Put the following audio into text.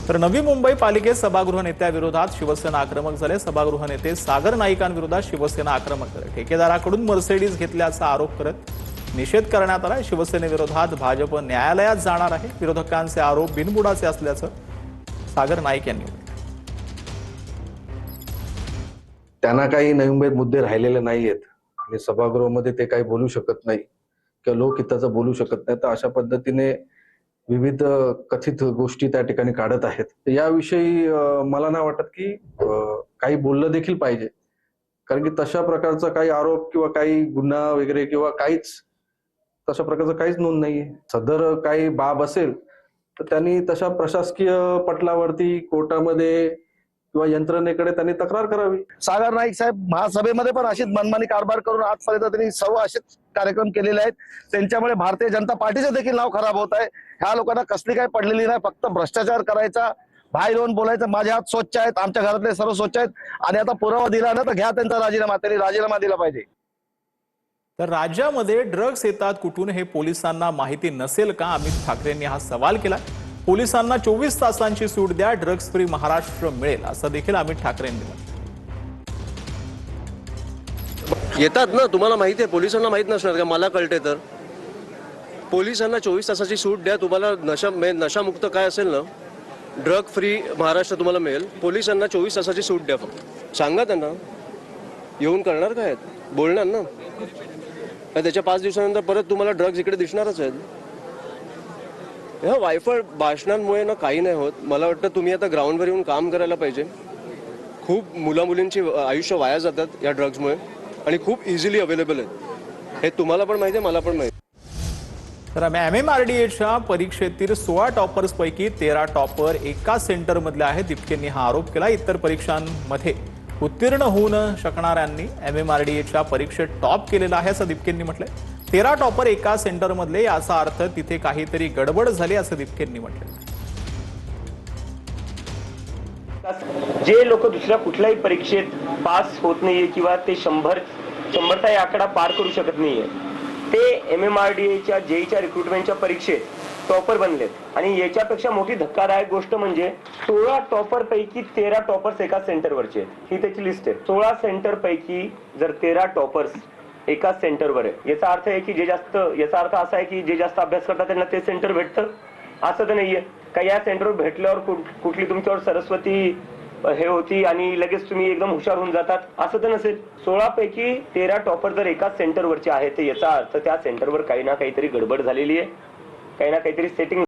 तर नवी मुंबई पालिकेत सभागृह नेत्याविरोधात शिवसेना आक्रमक झाले। सभागृह नेते सागर नाईकांविरोधात शिवसेना आक्रमक झाले। ठेकेदाराकडून मर्सिडीज घेतल्याचा आरोप करत निषेध करण्यात आला। शिवसेनेविरोधात भाजप न्यायालयात जाणार आहे। विरोधकांचे आरोप बिनबुडाचे असल्याचं सागर नाईक यांनी म्हटलं। त्यांना काही नवी मुंबईत मुद्दे राहिलेले नाहीयेत आणि सभागृहामध्ये ते काही बोलू शकत नाही किंवा लोकहिताचं बोलू शकत नाही। तर अशा पद्धतीने विविध कथित गोष्टी त्या ठिकाणी काढत आहेत। याविषयी मला नाही वाटत की काही बोललं देखील पाहिजे, कारण की तशा प्रकारचा काही आरोप किंवा काही गुन्हा वगैरे किंवा काहीच तशा प्रकारचं काहीच नोंद नाहीये। सदर काही बाब असेल तर त्यांनी तशा प्रशासकीय पटलावरती कोर्टामध्ये किंवा यंत्रणेकडे त्यांनी तक्रार करावी। सागर नाईक साहेब महासभेमध्ये पण अशीच मनमानी कारभार करून आजपर्यंत त्यांनी सर्व असेच कार्यक्रम केलेले आहेत। त्यांच्यामुळे भारतीय जनता पार्टीचं देखील नाव खराब होत आहे। ह्या लोकांना कसली काही पडलेली नाही, फक्त भ्रष्टाचार करायचा, बाहेर येऊन बोलायचं माझे हात स्वच्छ आहेत, आमच्या घरातले सर्व स्वच्छ आहेत आणि आता पुरावा दिला ना तर घ्या त्यांचा राजीनामा। त्यांनी राजीनामा दिला पाहिजे। तर राज्यामध्ये ड्रग्ज येतात कुठून हे पोलिसांना माहिती नसेल का? अमित ठाकरेंनी हा सवाल केला। पोलिसांना 24 तासांची सूट द्या, ड्रग्ज फ्री महाराष्ट्र मिळेल असं देखील अमित ठाकरेंनी म्हटलं। येतात ना, तुम्हाला माहिती आहे, पोलिसांना माहित नसणार का? मला कळते तर पोलिसांना 24 तासाची सूट द्या, तुम्हाला नशामुक्त काय असेल ना, ड्रग फ्री महाराष्ट्र तुम्हाला मिळेल। पोलिसांना 24 तासाची सूट द्या, फक्त सांगा त्यांना, येऊन करणार काय, बोलणार ना। त्याच्या 5 दिवसानंतर परत तुम्हाला ड्रग्ज इकडे दिसणारच आहेत। ह्या वायफळ भाषणांमुळे ना काही नाही होत। मला वाटतं तुम्ही आता ग्राउंडवर येऊन काम करायला पाहिजे। खूप मुलामुलींची आयुष्य वाया जातात या ड्रग्जमुळे आणि खूप इझिली अवेलेबल आहेत, हे तुम्हाला पण माहिती आहे, मला पण माहिती आहे। तर MMRDAच्या परीक्षेतील 16 टॉपर्स पैकी 13 टॉपर एका सेंटरमधले आहेत। दिपकेंनी हा आरोप केला। इतर परीक्षांमध्ये उत्तीर्ण होऊ न शकणाऱ्यांनी MMRDAच्या परीक्षेत टॉप केलेला आहे असं दिपकेंनी म्हटलंय। 13 टॉपर एका सेंटरमधले, याचा अर्थ तिथे काहीतरी गडबड झाली असं दिपकेंनी म्हटलंय। जे लोक दुसऱ्या कुठल्याही परीक्षेत पास होत नाहीये किंवा ते 100चा आकडा पार करू शकत नाहीये, ते MMRDAच्या JEEच्या रिक्रुटमेंटच्या परीक्षेत टॉपर बनलेत। आणि याच्यापेक्षा मोठी धक्कादायक गोष्ट म्हणजे 16 टॉपर पैकी 13 टॉपर्स एका सेंटरवरचे, ही त्याची लिस्ट आहे। 16 सेंटर पैकी जर 13 टॉपर्स एका सेंटरवर आहे, याचा अर्थ आहे की याचा अर्थ असा आहे की जे जास्त अभ्यास करतात त्यांना ते सेंटर भेटतं असं तर नाहीये का? या सेंटरवर भेटल्यावर कुठली तुमच्यावर सरस्वती हे होती आणि लगेच तुम्ही एकदम हुशार होऊन जातात असं तर नसेल। 16 पैकी 13 टॉपर जर एका सेंटरवरचे आहेत, तर याचा अर्थ त्या सेंटरवर काही ना काहीतरी गडबड झालेली आहे, काही ना काहीतरी सेटिंग